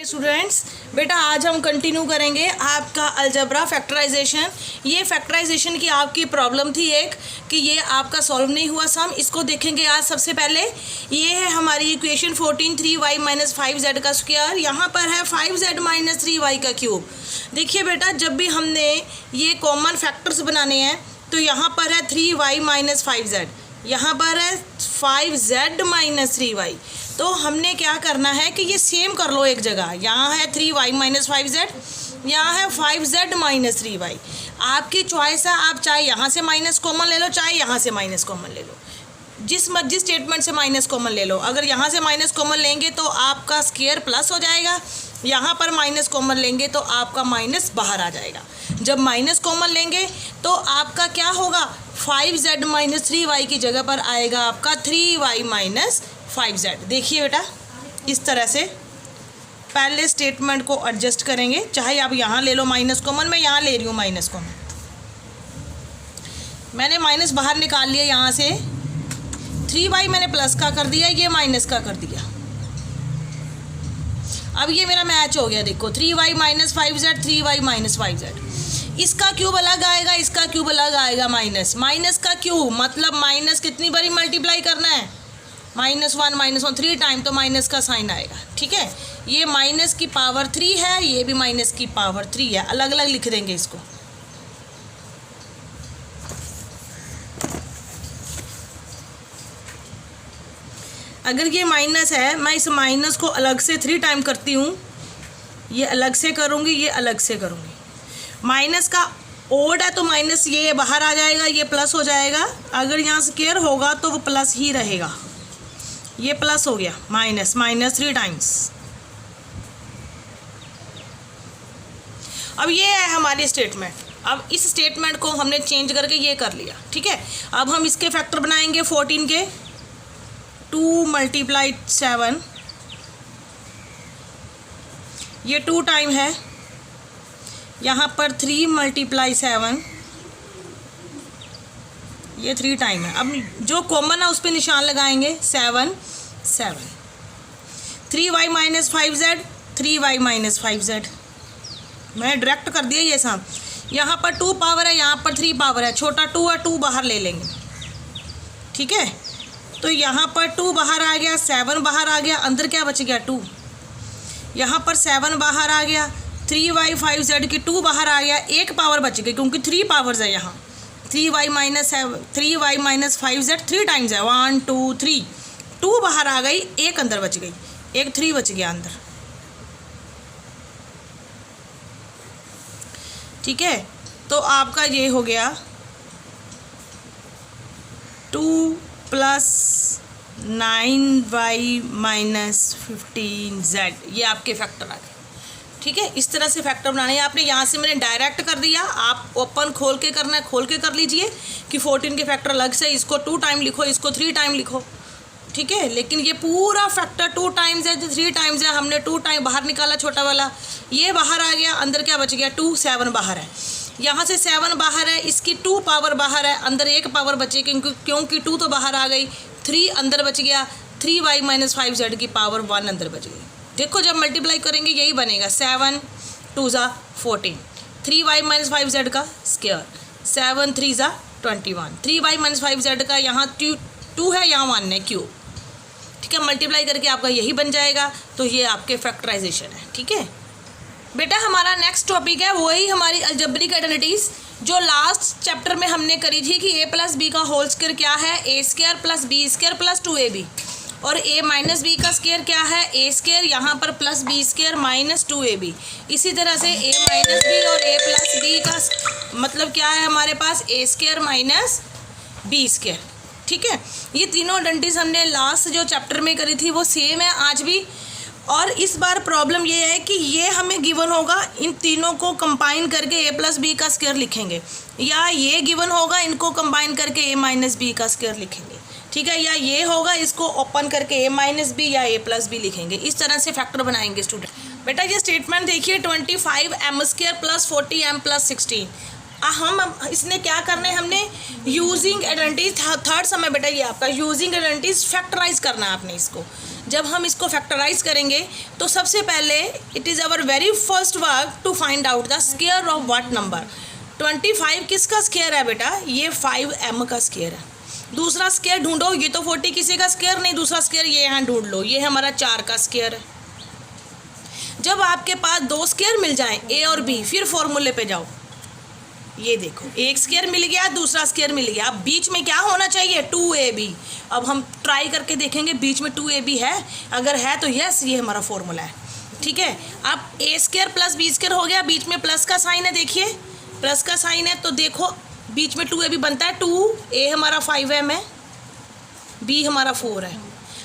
Students, बेटा आज हम कंटिन्यू करेंगे आपका अलजेब्रा फैक्टराइजेशन। ये फैक्टराइजेशन की आपकी प्रॉब्लम थी एक कि ये आपका सॉल्व नहीं हुआ सम, इसको देखेंगे आज। सबसे पहले ये है हमारी इक्वेशन 14 3y - 5z का स्क्वायर, यहाँ पर है 5z - 3y का क्यूब। देखिए बेटा, जब भी हमने ये कॉमन फैक्टर्स बनाने हैं तो यहाँ पर है 3y - 5z, यहाँ पर है 5z - 3y। तो हमने क्या करना है कि ये सेम कर लो एक जगह। यहाँ है 3y - 5z, यहाँ है 5z - 3y। आपकी चॉइस है, आप चाहे यहाँ से माइनस कॉमन ले लो, चाहे यहाँ से माइनस कॉमन ले लो, जिस मर्जी स्टेटमेंट से माइनस कॉमन ले लो। अगर यहाँ से माइनस कॉमन लेंगे तो आपका स्क्वायर प्लस हो जाएगा, यहाँ पर माइनस कॉमन लेंगे तो आपका माइनस बाहर आ जाएगा। जब माइनस कॉमन लेंगे तो आपका क्या होगा, 5z - 3y की जगह पर आएगा आपका 3y - 5z। देखिए बेटा, इस तरह से पहले स्टेटमेंट को एडजस्ट करेंगे। चाहे आप यहाँ ले लो माइनस कॉमन, मैं यहाँ ले रही हूँ माइनस कॉमन, मैंने माइनस बाहर निकाल लिया। यहाँ से 3y मैंने प्लस का कर दिया, ये माइनस का कर दिया। अब ये मेरा मैच हो गया। देखो 3y - 5z, 3y - 5z। इसका क्यूब अलग आएगा, इसका क्यूब अलग आएगा। माइनस का क्यूब मतलब माइनस कितनी बारी मल्टीप्लाई करना है, -1 3 टाइम, तो माइनस का साइन आएगा। ठीक है, ये माइनस की पावर 3 है, ये भी माइनस की पावर 3 है। अलग अलग लिख देंगे इसको। अगर ये माइनस है, मैं इस माइनस को अलग से 3 टाइम करती हूँ, ये अलग से करूँगी, ये अलग से करूँगी। माइनस का ओड है तो माइनस ये बाहर आ जाएगा, ये प्लस हो जाएगा। अगर यहाँ स्क्वायर होगा तो वो प्लस ही रहेगा। ये प्लस हो गया, माइनस 3 टाइम्स। अब ये है हमारी स्टेटमेंट। अब इस स्टेटमेंट को हमने चेंज करके ये कर लिया। ठीक है, अब हम इसके फैक्टर बनाएंगे 14 के। 2 × 7, ये 2 टाइम है। यहाँ पर 3 × 7, ये 3 टाइम है। अब जो कॉमन है उस पर निशान लगाएंगे, 7 7। 3y - 5z, 3y - 5z। मैंने डायरेक्ट कर दिया ये सब। यहाँ पर 2 पावर है, यहाँ पर 3 पावर है। छोटा 2 है, 2 बाहर ले लेंगे। ठीक है, तो यहाँ पर 2 बाहर आ गया, 7 बाहर आ गया, अंदर क्या बच गया, 2। यहाँ पर 7 बाहर आ गया, 3y 5z की 2 बाहर आ गया, 1 पावर बच गई क्योंकि 3 पावर्स है यहाँ। 3y - 5z 3 टाइम्स है, 1 2 3। 2 बाहर आ गई, 1 अंदर बच गई, 1 3 बच गया अंदर। ठीक है, तो आपका ये हो गया 2 + 9y - 15z। ये आपके फैक्टर आ गए। ठीक है, इस तरह से फैक्टर बनाने हैं आपने। यहाँ से मैंने डायरेक्ट कर दिया, आप ओपन खोल के करना है, खोल के कर लीजिए कि 14 के फैक्टर अलग से, इसको 2 टाइम लिखो, इसको 3 टाइम लिखो। ठीक है, लेकिन ये पूरा फैक्टर 2 टाइम्स है, 3 टाइम्स है। हमने 2 टाइम बाहर निकाला, छोटा वाला ये बाहर आ गया, अंदर क्या बच गया, 2 7 बाहर है। यहाँ से 7 बाहर है, इसकी 2 पावर बाहर है, अंदर 1 पावर बची क्योंकि 2 तो बाहर आ गई, 3 अंदर बच गया। 3y - 5z की पावर 1 अंदर बच गई। देखो जब मल्टीप्लाई करेंगे यही बनेगा, 7 2 = 14, 3y - 5z का स्क्वायर, 7 3 = 21। 3y - 5z का यहाँ 2 है, यहाँ 1 है, क्यूब। ठीक है, मल्टीप्लाई करके आपका यही बन जाएगा। तो ये आपके फैक्टराइजेशन है। ठीक है बेटा, हमारा नेक्स्ट टॉपिक है वही हमारी अलजेब्रिक आइडेंटिटीज जो लास्ट चैप्टर में हमने करी थी कि a + b का होल स्क्वायर क्या है, a² + b² + 2ab। और a - b का स्क्वायर क्या है, a², यहाँ पर +b² - 2ab। इसी तरह से a - b और a + b का मतलब क्या है हमारे पास, a² - b²। ठीक है, ये तीनों आइडेंटिटीज हमने लास्ट जो चैप्टर में करी थी वो सेम है आज भी। और इस बार प्रॉब्लम ये है कि ये हमें गिवन होगा, इन तीनों को कंबाइन करके a + b का स्क्वायर लिखेंगे, या ये गिवन होगा, इनको कंबाइन करके a - b का स्क्वायर लिखेंगे। ठीक है, या ये होगा, इसको ओपन करके a - b या a + b लिखेंगे। इस तरह से फैक्टर बनाएंगे स्टूडेंट। बेटा ये स्टेटमेंट देखिए, 25m² + 40m + 16। हम इसने क्या करना है, हमने यूजिंग आइडेंटिटीज, थर्ड समय बेटा ये आपका यूजिंग आइडेंटिटीज फैक्टराइज करना है आपने इसको। जब हम इसको फैक्टराइज करेंगे तो सबसे पहले it is our very first work to find out the square of what number. 25 किसका स्क्वायर है बेटा? ये 5m का स्क्वायर है। दूसरा स्क्वायर ढूंढो, ये तो 40 किसी का स्क्वायर नहीं, दूसरा स्क्वायर ये यहाँ ढूंढ लो, ये हमारा 4 का स्क्वायर है। जब आपके पास 2 स्क्वायर मिल जाएं ए और बी, फिर फॉर्मूले पे जाओ। ये देखो, एक स्क्वायर मिल गया, दूसरा स्क्वायर मिल गया, अब बीच में क्या होना चाहिए? 2ab। अब हम ट्राई करके देखेंगे बीच में 2ab है, अगर है तो यस, ये हमारा फॉर्मूला है। ठीक है, अब ए स्क्वायर प्लस बी स्क्वायर हो गया, बीच में प्लस का साइन है, देखिए प्लस का साइन है, तो देखो बीच में 2ab बनता है। 2a हमारा 5m है, b हमारा 4 है।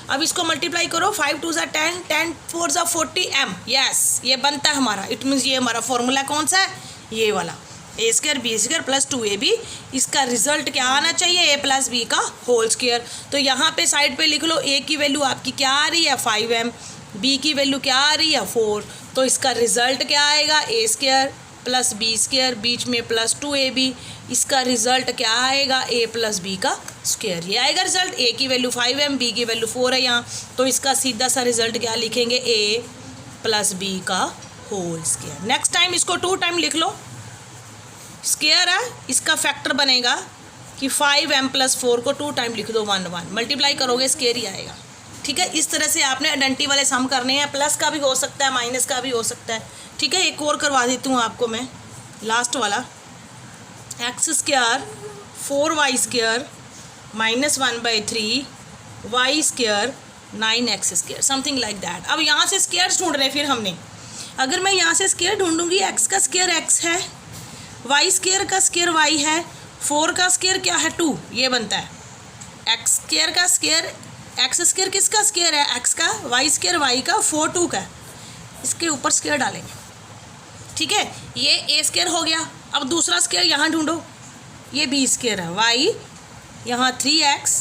अब इसको मल्टीप्लाई करो, 5 2 10, 10 4 40m, यस ये बनता है हमारा। इट मीन्स ये हमारा फॉर्मूला कौन सा है? ये वाला, A square B square plus 2ab। इसका रिजल्ट क्या आना चाहिए? ए प्लस बी का होल स्क्वायर। तो यहाँ पे साइड पे लिख लो, ए की वैल्यू आपकी क्या आ रही है? 5m, बी की वैल्यू क्या आ रही है? 4। तो इसका रिजल्ट क्या आएगा? ए स्क्वायर प्लस बी स्क्वायर, बीच में प्लस 2ab। इसका रिजल्ट क्या आएगा? ए प्लस बी का स्क्वायर, ये आएगा रिजल्ट। ए की वैल्यू 5m, बी की वैल्यू 4 है यहाँ, तो इसका सीधा सा रिजल्ट क्या लिखेंगे? ए प्लस बी का होल स्क्वायर। नेक्स्ट टाइम इसको 2 टाइम लिख लो, स्क्वायर है, इसका फैक्टर बनेगा कि 5m प्लस 4 को 2 टाइम लिख दो, 1 1 मल्टीप्लाई करोगे स्क्वायर ही आएगा। ठीक है, इस तरह से आपने आइडेंटिटी वाले सम करने हैं, प्लस का भी हो सकता है, माइनस का भी हो सकता है। ठीक है, एक और करवा देती हूँ आपको मैं, लास्ट वाला, x square 4y square minus 1/3 y square 9x square, something like that. अब यहाँ से स्क्वायर ढूंढ रहे हैं फिर हमने, अगर मैं यहाँ से स्क्वायर ढूंढूंगी, x का स्क्वायर x है, y स्क्वायर का स्क्वायर y है, 4 का स्क्वायर क्या है? 2, ये बनता है। x स्क्वायर का स्क्वायर, x स्क्वायर किसका स्क्वायर है? x का, y स्क्वायर y का, 4 2 का, इसके ऊपर स्क्वायर डालेंगे। ठीक है, ये ए स्क्वायर हो गया। अब दूसरा स्क्वायर यहाँ ढूंढो, ये बी स्क्वायर है, y यहाँ 3x,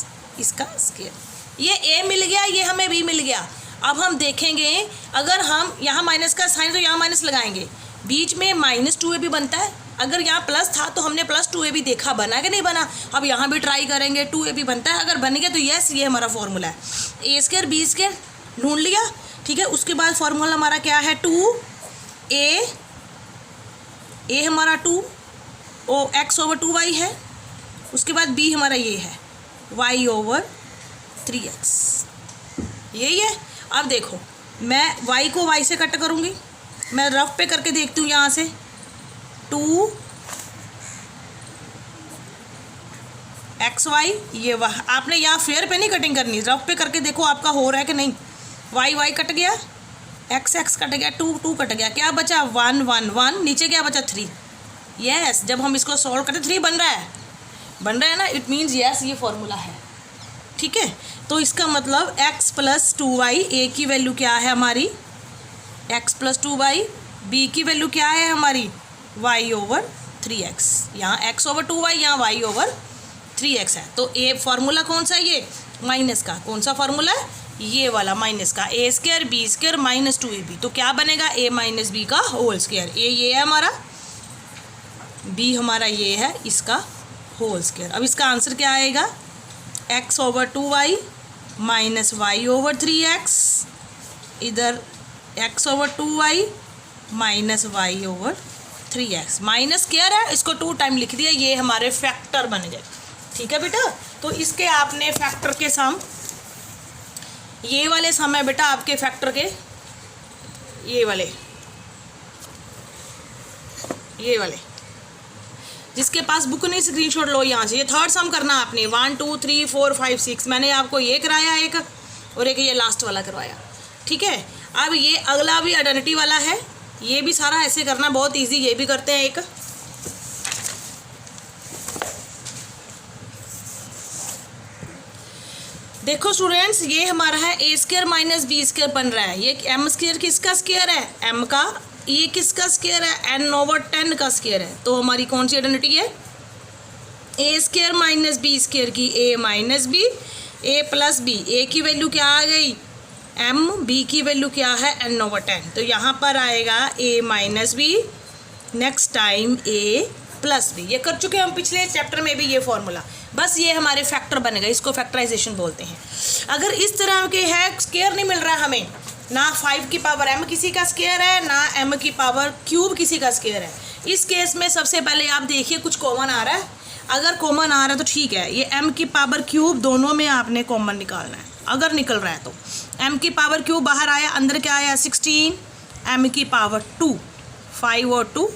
इसका स्क्वायर, ये a मिल गया, ये हमें b मिल गया। अब हम देखेंगे, अगर हम यहाँ माइनस का साइन तो यहाँ माइनस लगाएंगे, बीच में -2ab बनता है। अगर यहाँ प्लस था तो हमने प्लस 2ab देखा, बना कि नहीं बना? अब यहाँ भी ट्राई करेंगे, 2ab बनता है, अगर बन गया तो यस ये हमारा फॉर्मूला है। ए स्क्वायर बी स्क्वायर ढूंढ लिया। ठीक है, उसके बाद फॉर्मूला हमारा क्या है? 2a, ए हमारा 2 x ओवर 2y है, उसके बाद b हमारा ये है y ओवर 3x, यही है। अब देखो, मैं y को y से कट करूँगी, मैं रफ पे करके देखती हूँ यहाँ से, 2 xy, ये वह आपने यहाँ फेयर पे नहीं कटिंग करनी, रफ पे करके देखो आपका हो रहा है कि नहीं। y कट गया, x कट गया, 2 2 कट गया, क्या बचा? 1 1 1, नीचे क्या बचा? 3। यस, जब हम इसको सॉल्व करते 3 बन रहा है ना, इट मीन्स यस ये फॉर्मूला है। ठीक है, तो इसका मतलब x प्लस 2y, ए की वैल्यू क्या है हमारी? x प्लस 2y, बी की वैल्यू क्या है हमारी? y ओवर 3x, यहाँ x ओवर 2y, यहाँ y ओवर 3x है। तो ए फार्मूला कौन सा है? ये माइनस का। कौन सा फार्मूला है? ये वाला माइनस का, A square B square minus 2ab। तो क्या बनेगा? a माइनस बी का होल स्क्वायर। ए ये है हमारा, b हमारा ये है, इसका होल स्क्वायर। अब इसका आंसर क्या आएगा? x over 2y minus y over 3x, इधर x over 2y minus y over 3x, minus square है, इसको 2 टाइम लिख दिया, ये हमारे फैक्टर बन गए। ठीक है बेटा, तो इसके आपने फैक्टर के सम, ये वाले सम है बेटा आपके फैक्टर के, ये वाले जिसके पास बुक नहीं स्क्रीनशॉट लो यहाँ से। ये थर्ड सम करना आपने, 1 2 3 4 5 6, मैंने आपको ये कराया एक, और एक ये लास्ट वाला करवाया। ठीक है, अब ये अगला भी आइडेंटिटी वाला है, ये भी सारा ऐसे करना, बहुत इजी, ये भी करते हैं एक। देखो स्टूडेंट्स, ये हमारा है ए स्क्वायर माइनस बी स्क्वायर बन रहा है। ये एम स्क्वायर किसका स्क्वायर है? एम का। ये किसका स्क्वायर है? एन ओवर 10 का स्क्वायर है। तो हमारी कौन सी आइडेंटिटी है? ए स्क्वायर माइनस बी स्क्वायर की ए माइनस बी, ए प्लस बी। ए की वैल्यू क्या आ गई? एम, बी की वैल्यू क्या है? N over 10। तो यहाँ पर आएगा a minus b, next time a plus b. ये कर चुके हैं हम पिछले चैप्टर में भी ये फॉर्मूला। बस ये हमारे फैक्टर बन गए, इसको फैक्टराइजेशन बोलते हैं। अगर इस तरह के है, स्क्वायर नहीं मिल रहा है हमें, ना 5 की पावर m किसी का स्क्वायर है, ना m की पावर क्यूब किसी का स्क्वायर है, इस केस में सबसे पहले आप देखिए कुछ कॉमन आ रहा है। अगर कॉमन आ रहा है तो ठीक है, ये m की पावर क्यूब दोनों में आपने कॉमन निकालना है। अगर निकल रहा है तो m की पावर क्यूब बाहर आया, अंदर क्या आया 16, m की पावर 2, 5 और 2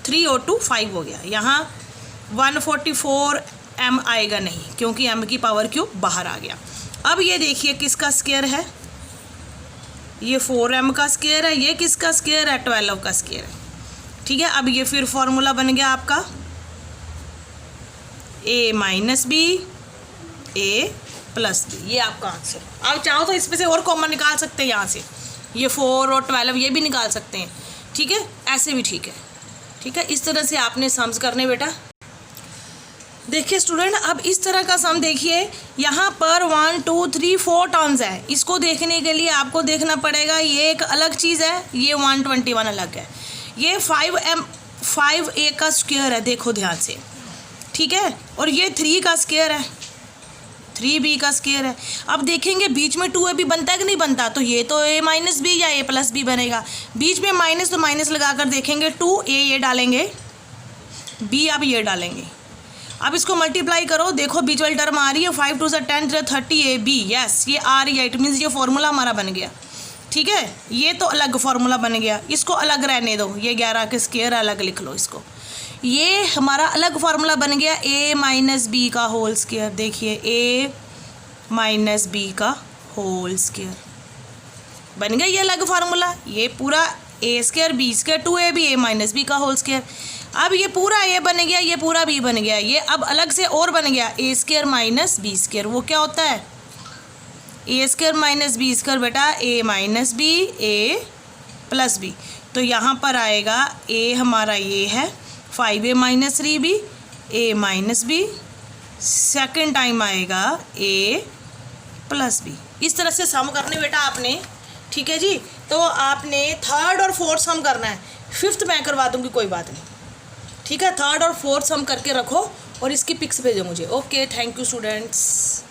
3 और 2 5 हो गया। यहाँ 144 m आएगा नहीं, क्योंकि m की पावर क्यूब बाहर आ गया। अब ये देखिए किसका स्क्वायर है, ये 4m का स्क्वायर है, ये किसका स्क्वायर है 12 का स्क्वायर है। ठीक है, अब ये फिर फॉर्मूला बन गया आपका a minus b a plus b, ये आपका आंसर। आप चाहो तो इसमें से और कॉमन निकाल सकते हैं, यहाँ से ये 4 और 12 ये भी निकाल सकते हैं। ठीक है, ऐसे भी ठीक है। ठीक है, इस तरह से आपने सम्स करने बेटा। देखिए स्टूडेंट, अब इस तरह का सम देखिए, यहाँ पर 1 2 3 4 टर्म्स है। इसको देखने के लिए आपको देखना पड़ेगा, ये एक अलग चीज़ है, ये 121 अलग है, ये 5a का स्क्वायर है, देखो ध्यान से। ठीक है, और ये 3 का स्क्वायर है, 3b का स्क्वायर है। अब देखेंगे बीच में 2a भी बनता है कि नहीं बनता, तो ये तो a माइनस बी या a प्लस बी बनेगा। बीच में माइनस तो माइनस लगा कर देखेंगे, 2a ये डालेंगे, b अब ये डालेंगे। अब इसको मल्टीप्लाई करो, देखो बीच वाली टर्म आ रही है, 5 2 10 30ab, यस ये आ रही है, इट मीन्स ये फॉर्मूला हमारा बन गया। ठीक है, ये तो अलग फार्मूला बन गया, इसको अलग रहने दो, ये 11 के स्क्वायर अलग लिख लो इसको। ये हमारा अलग फार्मूला बन गया a माइनस बी का होल स्क्वायर। देखिए a माइनस बी का होल स्क्वायर बन गया, ये अलग फार्मूला। ये पूरा a square b square 2ab a minus B का होल स्क्वायर। अब ये पूरा a बन गया, ये पूरा b बन गया, ये अब अलग से और बन गया a square minus b square. वो क्या होता है a square minus b square बेटा, a minus b a plus b. तो यहाँ पर आएगा a हमारा ये है 5a minus 3b a minus b, second time आएगा a प्लस बी। इस तरह से सम करने बेटा आपने। ठीक है जी, तो आपने थर्ड और फोर्थ सम करना है, फिफ्थ मैं करवा दूंगी, कोई बात नहीं। ठीक है, थर्ड और फोर्थ सम करके रखो और इसकी पिक्स भेजो मुझे। Okay, thank you students.